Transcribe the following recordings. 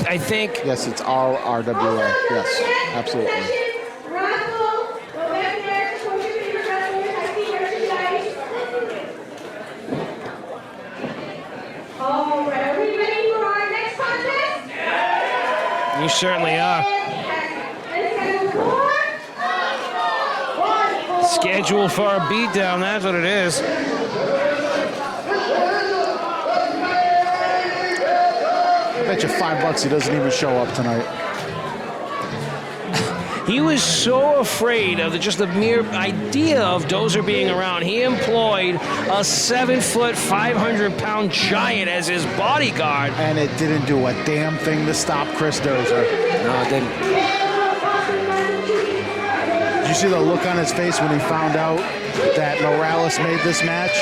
I think. Yes, it's all RWA. Yes, absolutely. You certainly are. Scheduled for a beatdown, that's what it is. I bet you $5 he doesn't even show up tonight. He was so afraid of just the mere idea of Dozer being around. He employed a 7-foot, 500-pound giant as his bodyguard. And it didn't do a damn thing to stop Chris Dozer. No, it didn't. Did you see the look on his face when he found out that Morales made this match?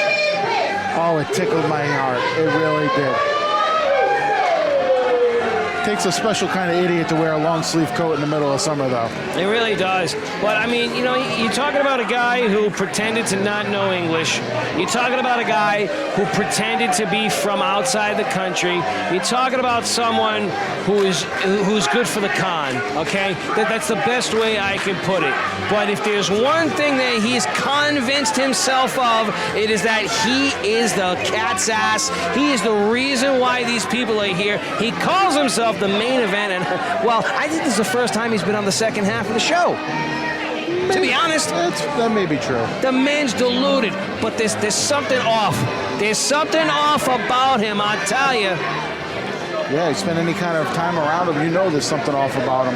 Oh, it tickled my heart. It really did. Takes a special kind of idiot to wear a long sleeve coat in the middle of summer, though. It really does. But, I mean, you know, you're talking about a guy who pretended to not know English. You're talking about a guy who pretended to be from outside the country. You're talking about someone who's good for the con, okay? That's the best way I can put it. But if there's one thing that he's convinced himself of, it is that he is the cat's ass. He is the reason why these people are here. He calls himself the main event, and well, I think this is the first time he's been on the second half of the show. To be honest, that may be true. The man's deluded, but there's something off. There's something off about him, I tell you. Yeah, you spend any kind of time around him, you know there's something off about him.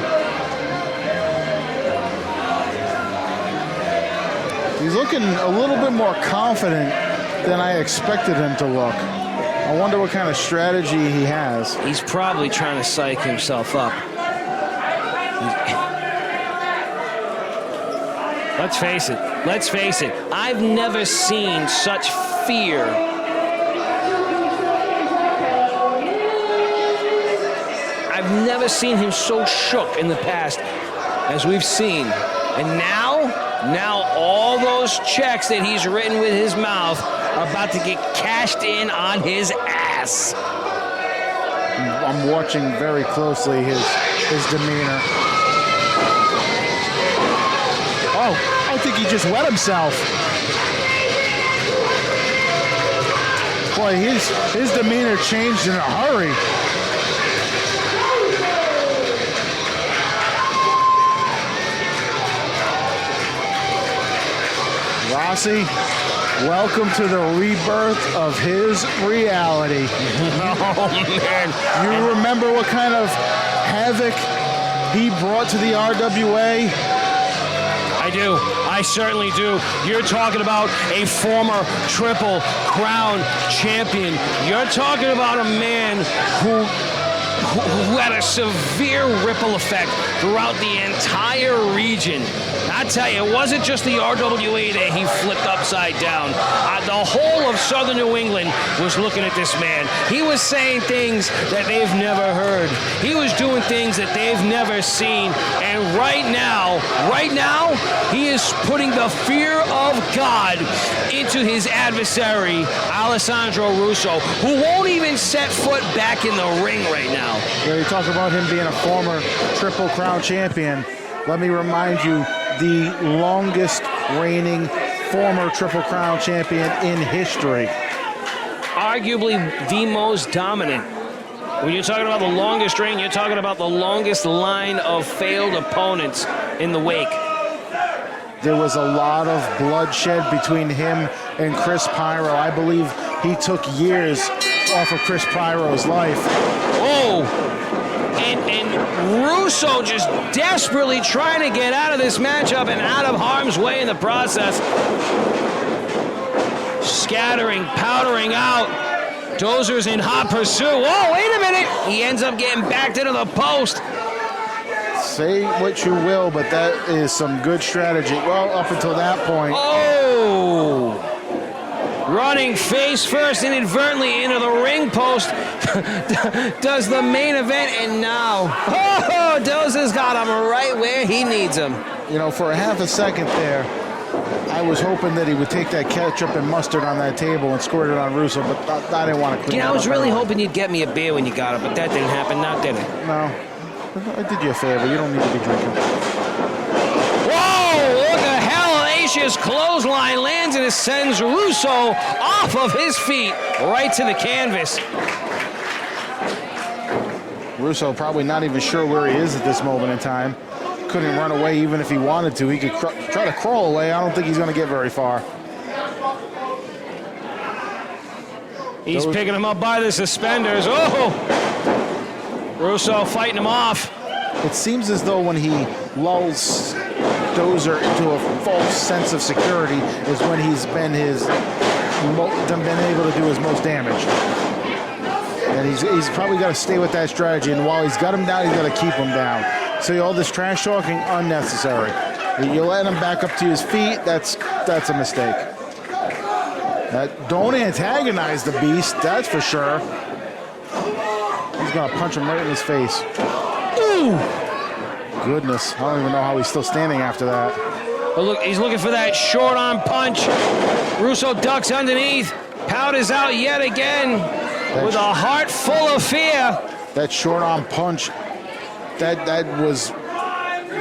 He's looking a little bit more confident than I expected him to look. I wonder what kind of strategy he has. He's probably trying to psych himself up. Let's face it. Let's face it. I've never seen such fear. I've never seen him so shook in the past as we've seen. And now all those checks that he's written with his mouth are about to get cashed in on his ass. I'm watching very closely his demeanor. Oh, I think he just wet himself. Boy, his demeanor changed in a hurry. Rossi, welcome to the rebirth of his reality. Oh, man. You remember what kind of havoc he brought to the RWA? I do. I certainly do. You're talking about a former Triple Crown champion. You're talking about a man who had a severe ripple effect throughout the entire region. I tell you, it wasn't just the RWA that he flipped upside down. The whole of Southern New England was looking at this man. He was saying things that they've never heard. He was doing things that they've never seen. And right now, he is putting the fear of God into his adversary, Alessandro Russo, who won't even set foot back in the ring right now. Yeah, you talk about him being a former Triple Crown champion. Let me remind you, the longest reigning former Triple Crown champion in history. Arguably the most dominant. When you're talking about the longest reign, you're talking about the longest line of failed opponents in the wake. There was a lot of bloodshed between him and Chris Pyro. I believe he took years off of Chris Pyro's life. Oh! And Russo just desperately trying to get out of this matchup and out of harm's way in the process. Scattering, powdering out. Dozer's in hot pursuit. Whoa, wait a minute! He ends up getting backed into the post. Say what you will, but that is some good strategy. Well, up until that point. Oh! Running face first inadvertently into the ring post. Does the main event, and now, Dozer's got him right where he needs him. You know, for a half a second there, I was hoping that he would take that ketchup and mustard on that table and squirt it on Russo, but I didn't want to clean Yeah, that I was up really anyway. hoping you'd get me a beer when you got it, but that didn't happen now, did it? No. I did you a favor. You don't need to be drinking. Whoa! Look at hellacious clothesline lands and it sends Russo off of his feet right to the canvas. Russo probably not even sure where he is at this moment in time. Couldn't run away even if he wanted to. He could try to crawl away. I don't think he's going to get very far. He's picking him up by the suspenders. Oh! Russo fighting him off. It seems as though when he lulls Dozer into a false sense of security is when he's been able to do his most damage. And he's probably got to stay with that strategy. And while he's got him down, he's got to keep him down. So all this trash talking, unnecessary. You let him back up to his feet, that's a mistake. Don't antagonize the beast, that's for sure. He's gonna punch him right in his face. Ooh! Goodness, I don't even know how he's still standing after that. But look, he's looking for that short arm punch. Russo ducks underneath, powders out yet again with a heart full of fear. That short arm punch, that was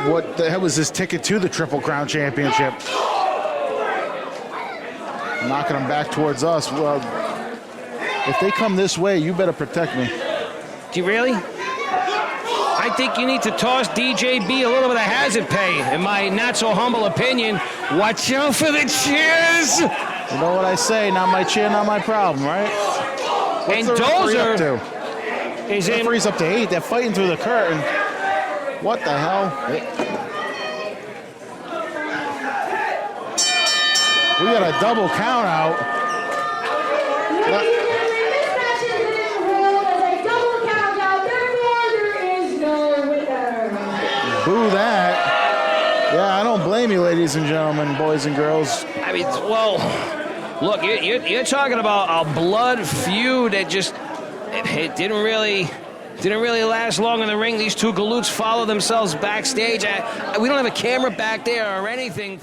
what the hell was his ticket to the Triple Crown Championship. Knocking him back towards us. Well, if they come this way, you better protect me. Do you really? I think you need to toss DJB a little bit of hazard pay, in my not so humble opinion. Watch out for the cheers! You know what I say, not my cheer, not my problem, right? What's And the referee up Dozer to? is The in. referee's up to 8. They're fighting through the curtain. What the hell? We got a double count out. Boo that. Yeah, I don't blame you, ladies and gentlemen, boys and girls. I mean, well, look, you're talking about a blood feud that just it didn't really last long in the ring. These two galoots follow themselves backstage. We don't have a camera back there or anything.